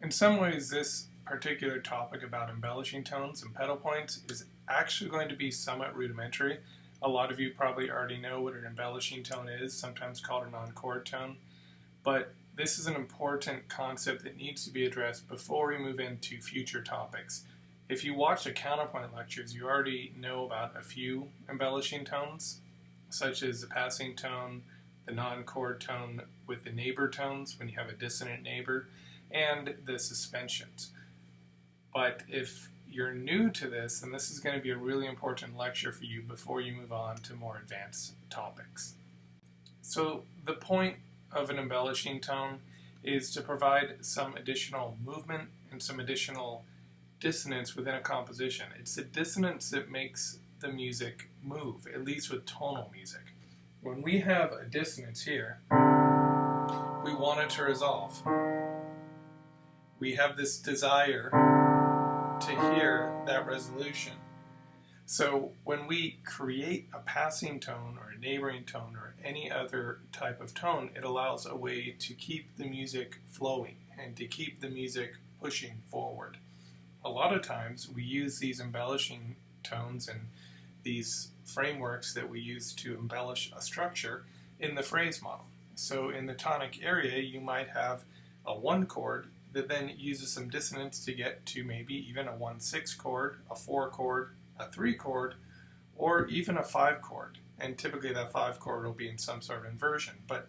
In some ways, this particular topic about embellishing tones and pedal points is actually going to be somewhat rudimentary. A lot of you probably already know what an embellishing tone is, sometimes called a non-chord tone, but this is an important concept that needs to be addressed before we move into future topics. If you watch the counterpoint lectures, you already know about a few embellishing tones, such as the passing tone, the non-chord tone with the neighbor tones when you have a dissonant neighbor, and the suspensions. But if you're new to this, then this is going to be a really important lecture for you before you move on to more advanced topics. So the point of an embellishing tone is to provide some additional movement and some additional dissonance within a composition. It's the dissonance that makes the music move, at least with tonal music. When we have a dissonance here, we want it to resolve. We have this desire to hear that resolution. So when we create a passing tone or a neighboring tone or any other type of tone, it allows a way to keep the music flowing and to keep the music pushing forward. A lot of times we use these embellishing tones and these frameworks that we use to embellish a structure in the phrase model. So in the tonic area, you might have a 1 chord that then uses some dissonance to get to maybe even a 1/6 chord, a 4 chord, a 3 chord, or even a 5 chord. And typically that 5 chord will be in some sort of inversion. But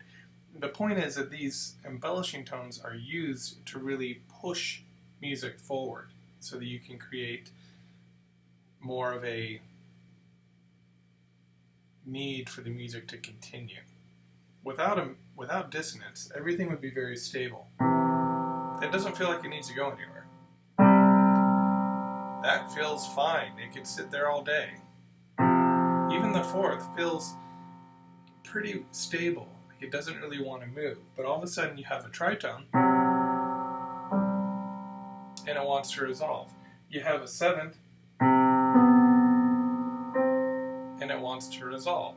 the point is that these embellishing tones are used to really push music forward so that you can create more of a need for the music to continue. Without dissonance, everything would be very stable. It doesn't feel like it needs to go anywhere. That feels fine. It could sit there all day. Even the 4th feels pretty stable. It doesn't really want to move. But all of a sudden you have a tritone and it wants to resolve. You have a 7th and it wants to resolve.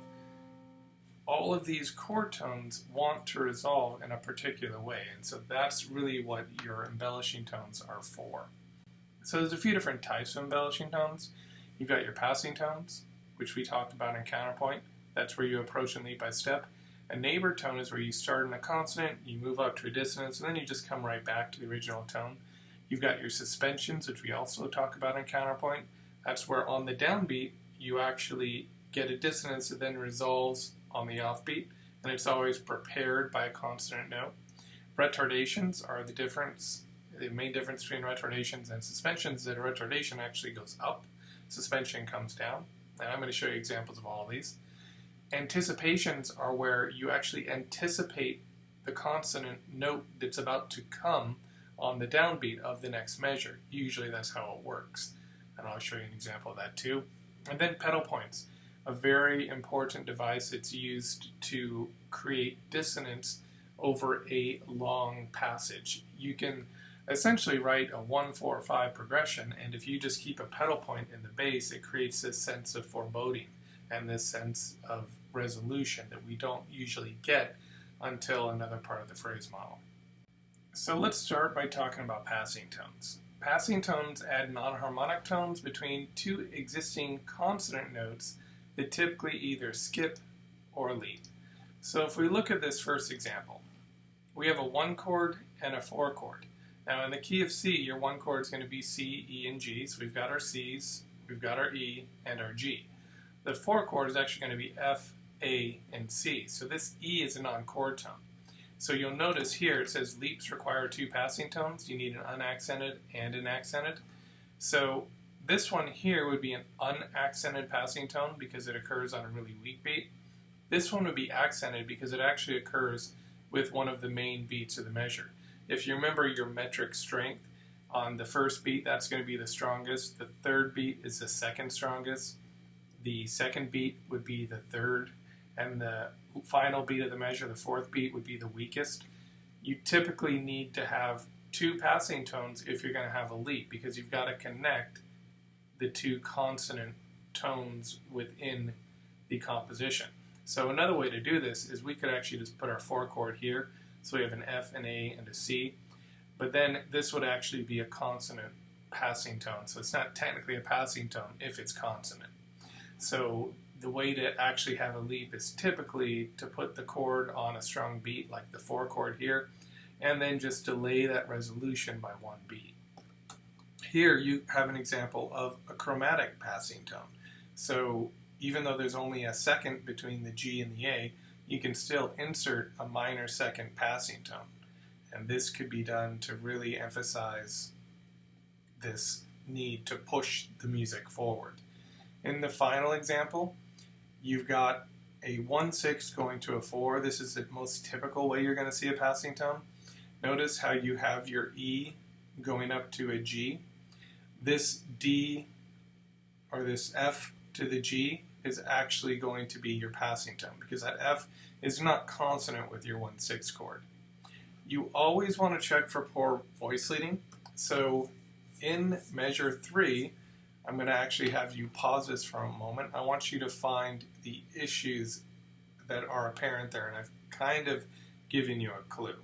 All of these chord tones want to resolve in a particular way, and so that's really what your embellishing tones are for. So there's a few different types of embellishing tones. You've got your passing tones, which we talked about in counterpoint. That's where you approach and lead by step. A neighbor tone is where you start in a consonant, you move up to a dissonance, and then you just come right back to the original tone. You've got your suspensions, which we also talk about in counterpoint. That's where on the downbeat, you actually get a dissonance that then resolves on the offbeat, and it's always prepared by a consonant note. Retardations are the main difference between retardations and suspensions is that a retardation actually goes up, suspension comes down, and I'm going to show you examples of all of these. Anticipations are where you actually anticipate the consonant note that's about to come on the downbeat of the next measure. Usually that's how it works, and I'll show you an example of that too. And then pedal points. A very important device that's used to create dissonance over a long passage. You can essentially write a 1-4-5 progression, and if you just keep a pedal point in the bass, it creates this sense of foreboding and this sense of resolution that we don't usually get until another part of the phrase model. So let's start by talking about passing tones. Passing tones add non-harmonic tones between two existing consonant notes that typically either skip or lead. So if we look at this first example, we have a 1 chord and a 4 chord. Now in the key of C, your 1 chord is going to be C, E, and G. So we've got our C's, we've got our E, and our G. The 4 chord is actually going to be F, A, and C. So this E is a non-chord tone. So you'll notice here it says leaps require 2 passing tones. You need an unaccented and an accented. So this one here would be an unaccented passing tone because it occurs on a really weak beat. This one would be accented because it actually occurs with one of the main beats of the measure. If you remember your metric strength, on the first beat that's going to be the strongest, the third beat is the second strongest, the second beat would be the third, and the final beat of the measure, the fourth beat, would be the weakest. You typically need to have 2 passing tones if you're going to have a leap because you've got to connect the 2 consonant tones within the composition. So another way to do this is we could actually just put our 4 chord here. So we have an F, an A, and a C. but then this would actually be a consonant passing tone. So it's not technically a passing tone if it's consonant. So the way to actually have a leap is typically to put the chord on a strung beat like the 4 chord here, and then just delay that resolution by 1 beat. Here you have an example of a chromatic passing tone. So even though there's only a second between the G and the A, you can still insert a minor second passing tone. And this could be done to really emphasize this need to push the music forward. In the final example, you've got a 1/6 going to a 4. This is the most typical way you're going to see a passing tone. Notice how you have your E going up to a G. This D or this F to the G is actually going to be your passing tone because that F is not consonant with your 1/6 chord. You always want to check for poor voice leading. So in measure 3, I'm going to actually have you pause this for a moment. I want you to find the issues that are apparent there, and I've kind of given you a clue.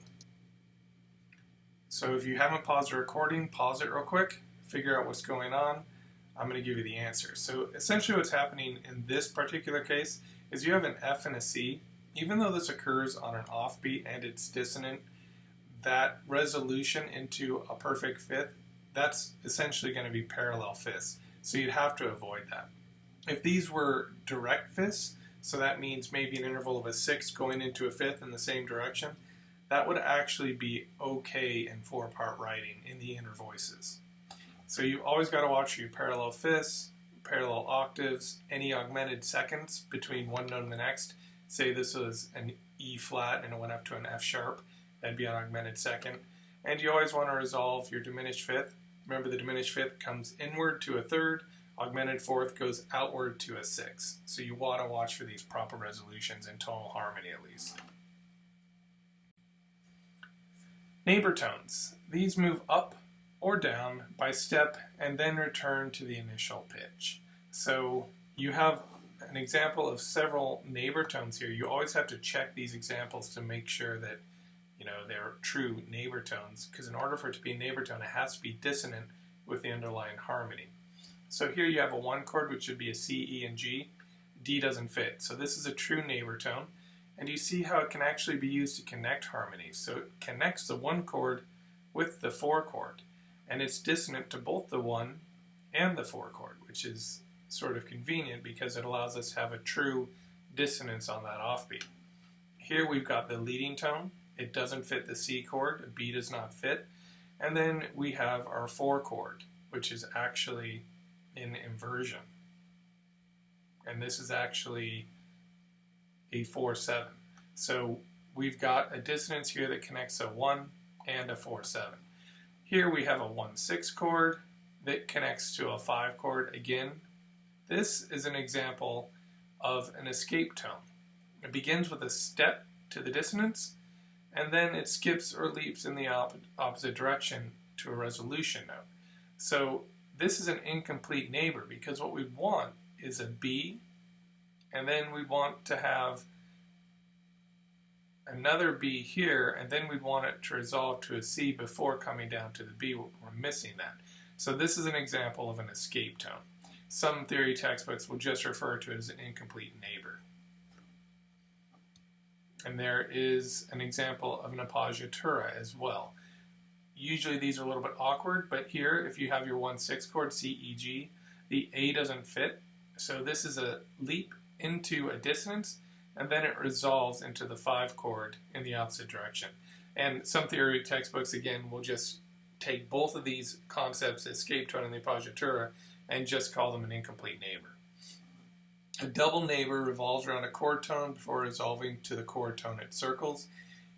So if you haven't paused the recording, pause it real quick, figure out what's going on. I'm going to give you the answer. So essentially what's happening in this particular case is you have an F and a C. Even though this occurs on an offbeat and it's dissonant, that resolution into a perfect fifth, that's essentially going to be parallel fifths. So you'd have to avoid that. If these were direct fifths, so that means maybe an interval of a 6 going into a fifth in the same direction, that would actually be okay in 4-part writing in the inner voices. So you always got to watch your parallel fifths, parallel octaves, any augmented seconds between one note and the next. Say this was an E flat and it went up to an F sharp, that'd be an augmented second. And you always want to resolve your diminished fifth. Remember, the diminished fifth comes inward to a third, augmented fourth goes outward to a 6. So you want to watch for these proper resolutions in tonal harmony at least. Neighbor tones. These move up or down by step and then return to the initial pitch. So you have an example of several neighbor tones here. You always have to check these examples to make sure that they're true neighbor tones, because in order for it to be a neighbor tone, it has to be dissonant with the underlying harmony. So here you have a 1 chord, which would be a C, E, and G. D doesn't fit. So this is a true neighbor tone. And you see how it can actually be used to connect harmonies. So it connects the 1 chord with the 4 chord. And it's dissonant to both the 1 and the 4 chord, which is sort of convenient because it allows us to have a true dissonance on that offbeat. Here we've got the leading tone. It doesn't fit the C chord, a B does not fit. And then we have our 4 chord, which is actually in inversion. And this is actually a 4/7. So we've got a dissonance here that connects a 1 and a 4/7. Here we have a 1/6 chord that connects to a 5 chord again. This is an example of an escape tone. It begins with a step to the dissonance, and then it skips or leaps in the opposite direction to a resolution note. So this is an incomplete neighbor because what we want is a B, and then we want to have another B here, and then we want it to resolve to a C before coming down to the B. We're missing that. So this is an example of an escape tone. Some theory textbooks will just refer to it as an incomplete neighbor. And there is an example of an appoggiatura as well. Usually these are a little bit awkward, but here if you have your 1/6 chord, C, E, G, the A doesn't fit. So this is a leap into a dissonance, and then it resolves into the 5 chord in the opposite direction. And some theory textbooks, again, will just take both of these concepts, the escape tone and the appoggiatura, and just call them an incomplete neighbor. A double neighbor revolves around a chord tone before resolving to the chord tone it circles.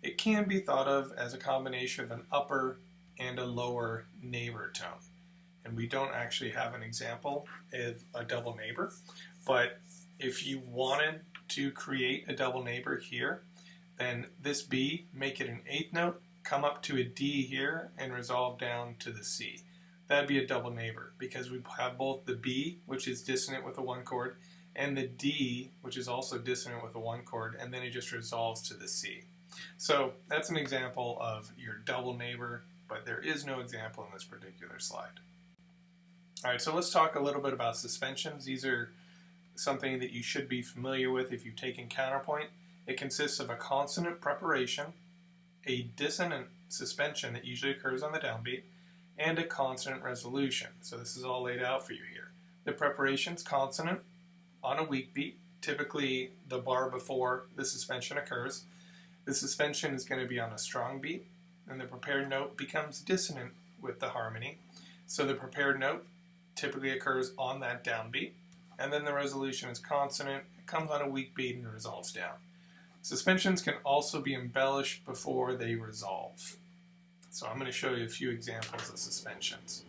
It can be thought of as a combination of an upper and a lower neighbor tone. And we don't actually have an example of a double neighbor, but if you wanted to create a double neighbor here, then this B, make it an 8th note, come up to a D here, and resolve down to the C. That'd be a double neighbor because we have both the B, which is dissonant with a 1 chord, and the D, which is also dissonant with a 1 chord, and then it just resolves to the C. So that's an example of your double neighbor but there is no example in this particular slide. All right, so let's talk a little bit about suspensions. These are something that you should be familiar with if you've taken counterpoint. It consists of a consonant preparation, a dissonant suspension that usually occurs on the downbeat, and a consonant resolution. So this is all laid out for you here. The preparation's consonant on a weak beat, typically the bar before the suspension occurs. The suspension is going to be on a strong beat, and the prepared note becomes dissonant with the harmony. So the prepared note typically occurs on that downbeat, and then the resolution is consonant. It comes on a weak beat and resolves down. Suspensions can also be embellished before they resolve. So I'm going to show you a few examples of suspensions.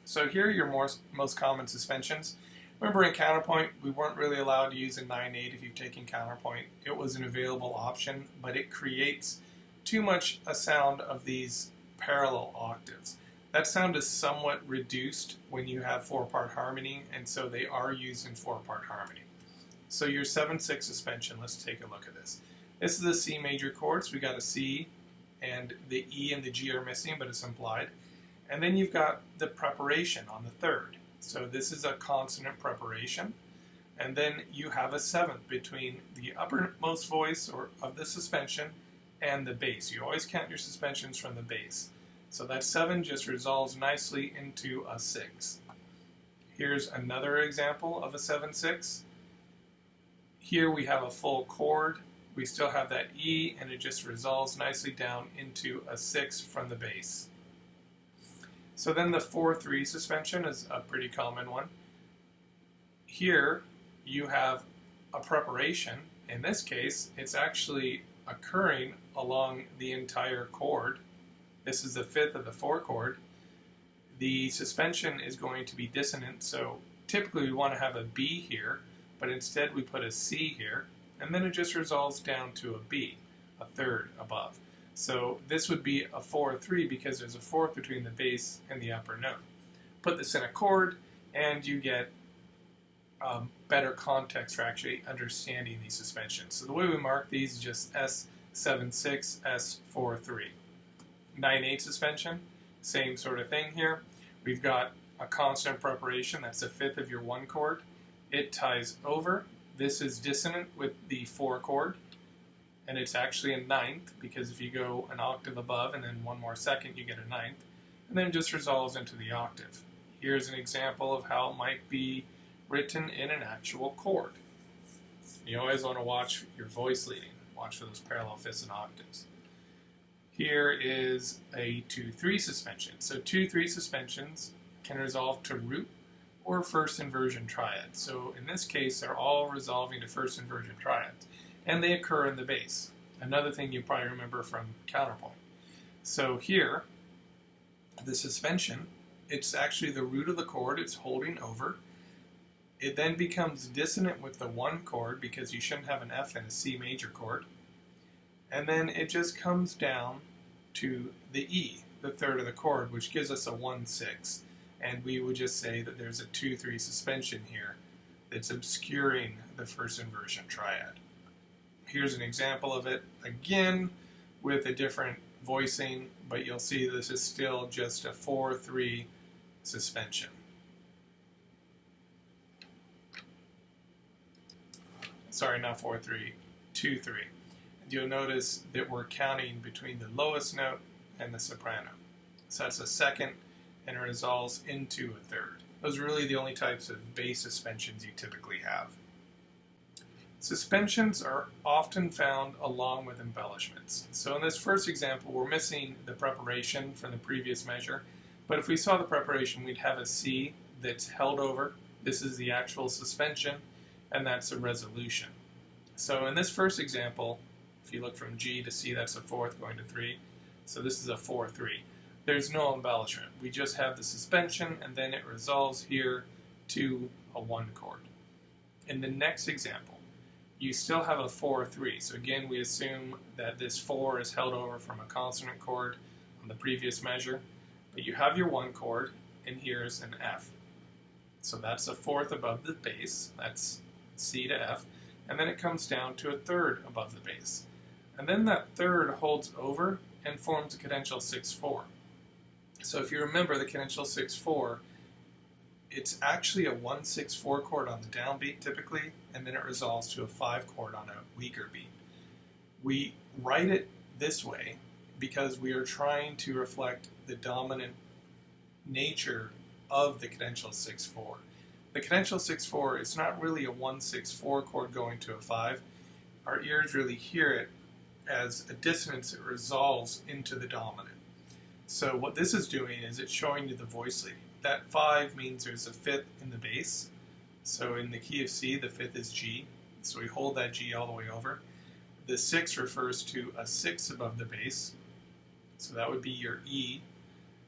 So here are your most common suspensions. Remember in counterpoint, we weren't really allowed to use a 9/8 if you've taken counterpoint. It was an available option, but it creates too much a sound of these parallel octaves. That sound is somewhat reduced when you have 4-part harmony, and so they are used in 4-part harmony. So your 7/6 suspension, let's take a look at this. This is a C major chord, so we got a C, and the E and the G are missing, but it's implied. And then you've got the preparation on the 3rd. So this is a consonant preparation. And then you have a 7th between the uppermost voice of the suspension and the bass. You always count your suspensions from the bass. So that 7 just resolves nicely into a 6. Here's another example of a 7/6. Here we have a full chord. We still have that E, and it just resolves nicely down into a 6 from the bass. So then the 4/3 suspension is a pretty common one. Here you have a preparation. In this case, it's actually occurring along the entire chord. This is the 5th of the 4 chord. The suspension is going to be dissonant, so typically we want to have a B here, but instead we put a C here, and then it just resolves down to a B, a 3rd above. So this would be a 4/3 because there's a 4th between the bass and the upper note. Put this in a chord, and you get better context for actually understanding these suspensions. So the way we mark these is just S7/6, S4/3. 9/8 suspension, same sort of thing here. We've got a consonant preparation, that's the 5th of your 1 chord. It ties over. This is dissonant with the 4 chord, and it's actually a 9th because if you go an octave above and then one more second, you get a 9th, and then it just resolves into the octave. Here's an example of how it might be written in an actual chord. You always want to watch your voice leading. Watch for those parallel fifths and octaves. Here is a 2/3 suspension. So 2/3 suspensions can resolve to root or first inversion triad. So in this case, they're all resolving to first inversion triads, and they occur in the bass. Another thing you probably remember from counterpoint. So here, the suspension, it's actually the root of the chord, it's holding over. It then becomes dissonant with the 1 chord because you shouldn't have an F in a C major chord. And then it just comes down to the E, the 3rd of the chord, which gives us a 1/6. And we would just say that there's a 2/3 suspension here that's obscuring the first inversion triad. Here's an example of it, again, with a different voicing, but you'll see this is still just a 4/3 suspension. Sorry, not 4/3, 2/3. And you'll notice that we're counting between the lowest note and the soprano. So that's a 2nd, and it resolves into a 3rd. Those are really the only types of bass suspensions you typically have. Suspensions are often found along with embellishments. So in this first example, we're missing the preparation from the previous measure, but if we saw the preparation, we'd have a C that's held over. This is the actual suspension, and that's a resolution. So in this first example, if you look from G to C, that's a 4th going to 3. So this is a 4/3. There's no embellishment. We just have the suspension, and then it resolves here to a 1 chord. In the next example, you still have a 4/3. So again, we assume that this 4 is held over from a consonant chord on the previous measure, but you have your 1 chord, and here's an F. So that's a 4th above the bass. That's C to F. And then it comes down to a 3rd above the bass. And then that 3rd holds over and forms a cadential 6/4. So if you remember the cadential 6/4, it's actually a 1/6/4 chord on the downbeat typically, and then it resolves to a 5 chord on a weaker beat. We write it this way because we are trying to reflect the dominant nature of the cadential 6/4. The cadential 6/4 is not really a 1/6/4 chord going to a 5. Our ears really hear it as a dissonance that resolves into the dominant. So what this is doing is it's showing you the voice leading. That 5 means there's a 5th in the bass. So in the key of C, the 5th is G. So we hold that G all the way over. The 6 refers to a 6 above the bass. So that would be your E.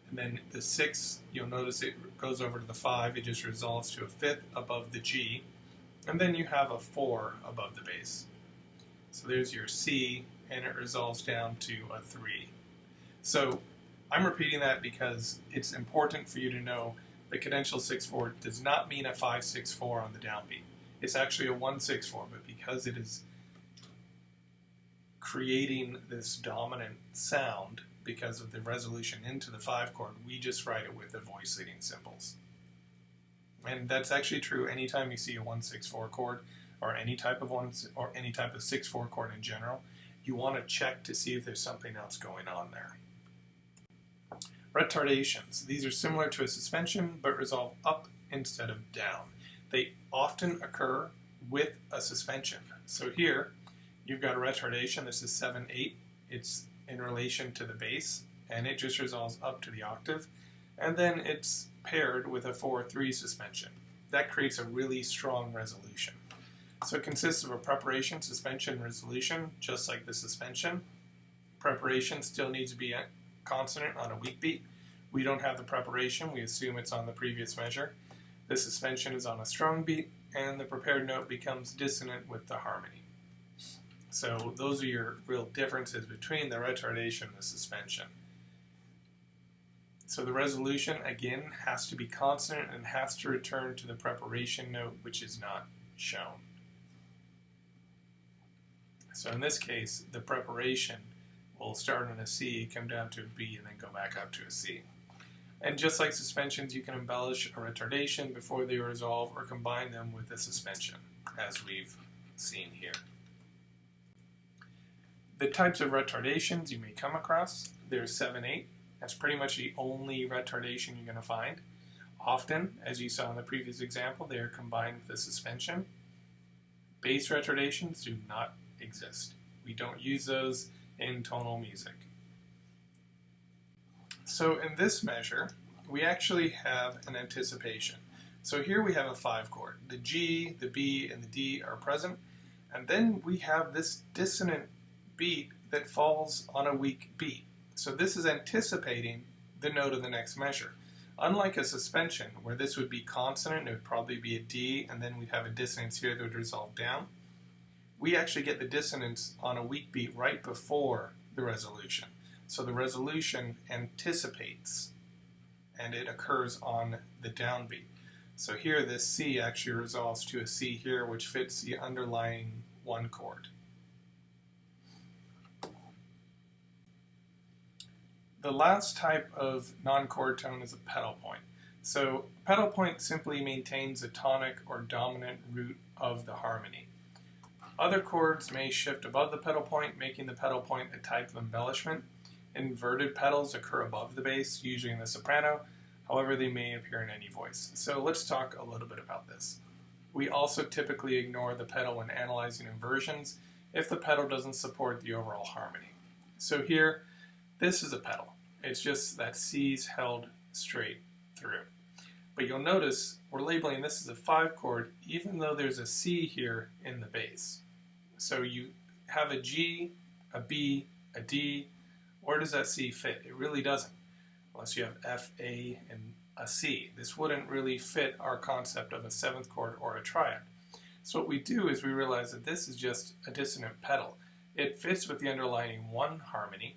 And then the 6, you'll notice it goes over to the 5. It just resolves to a 5th above the G. And then you have a 4 above the bass. So there's your C, and it resolves down to a 3. So I'm repeating that because it's important for you to know the cadential 6/4 does not mean a 5/6/4 on the downbeat. It's actually a 1/6/4, but because it is creating this dominant sound because of the resolution into the 5 chord, we just write it with the voice leading symbols. And that's actually true anytime you see a 1/6/4 chord or any type of 6/4 chord in general. You want to check to see if there's something else going on there. Retardations. These are similar to a suspension but resolve up instead of down. They often occur with a suspension. So here you've got a retardation. This is 7/8. It's in relation to the bass, and it just resolves up to the octave. And then it's paired with a 4/3 suspension. That creates a really strong resolution. So it consists of a preparation, suspension, resolution, just like the suspension. Preparation still needs to be a consonant on a weak beat. We don't have the preparation. We assume it's on the previous measure. The suspension is on a strong beat, and the prepared note becomes dissonant with the harmony. So those are your real differences between the retardation and the suspension. So the resolution, again, has to be consonant and has to return to the preparation note, which is not shown. So in this case, the preparation will start on a C, come down to a B, and then go back up to a C. And just like suspensions, you can embellish a retardation before they resolve or combine them with a suspension, as we've seen here. The types of retardations you may come across, there's 7/8. That's pretty much the only retardation you're going to find. Often, as you saw in the previous example, they are combined with a suspension. Bass retardations do not exist. We don't use those in tonal music. So in this measure, we actually have an anticipation. So here we have a 5 chord. The G, the B, and the D are present, and then we have this dissonant beat that falls on a weak beat. So this is anticipating the note of the next measure. Unlike a suspension, where this would be consonant, it would probably be a D, and then we'd have a dissonance here that would resolve down. We actually get the dissonance on a weak beat right before the resolution. So the resolution anticipates, and it occurs on the downbeat. So here this C actually resolves to a C here, which fits the underlying 1 chord. The last type of non-chord tone is a pedal point. So pedal point simply maintains the tonic or dominant root of the harmony. Other chords may shift above the pedal point, making the pedal point a type of embellishment. Inverted pedals occur above the bass, usually in the soprano. However, they may appear in any voice. So let's talk a little bit about this. We also typically ignore the pedal when analyzing inversions if the pedal doesn't support the overall harmony. So here, this is a pedal. It's just that C's held straight through. But you'll notice we're labeling this as a 5 chord even though there's a C here in the bass. So you have a G, a B, a D. Where does that C fit? It really doesn't, unless you have F, A, and a C. This wouldn't really fit our concept of a 7th chord or a triad. So what we do is we realize that this is just a dissonant pedal. It fits with the underlying 1 harmony,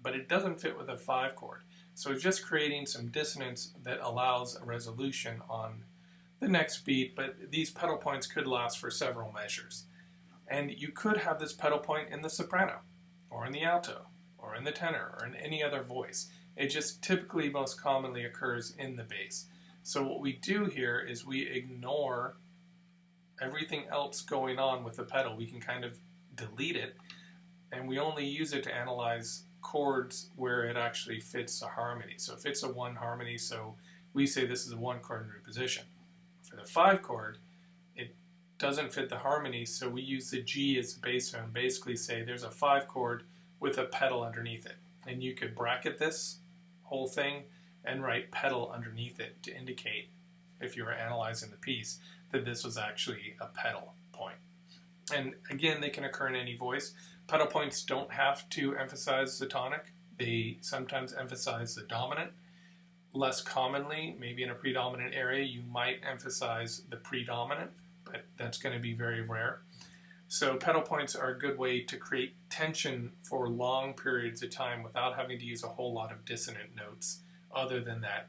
but it doesn't fit with a 5 chord. So it's just creating some dissonance that allows a resolution on the next beat, but these pedal points could last for several measures. And you could have this pedal point in the soprano, or in the alto, or in the tenor or in any other voice. It just typically most commonly occurs in the bass. So what we do here is we ignore everything else going on with the pedal. We can kind of delete it, and we only use it to analyze chords where it actually fits a harmony. So it fits a 1 harmony, so we say this is a 1 chord in root position. For the 5 chord, it doesn't fit the harmony, so we use the G as the bass tone, basically say there's a 5 chord with a pedal underneath it. And you could bracket this whole thing and write pedal underneath it to indicate, if you were analyzing the piece, that this was actually a pedal point. And again, they can occur in any voice. Pedal points don't have to emphasize the tonic. They sometimes emphasize the dominant. Less commonly, maybe in a predominant area, you might emphasize the predominant, but that's going to be very rare. So pedal points are a good way to create tension for long periods of time without having to use a whole lot of dissonant notes other than that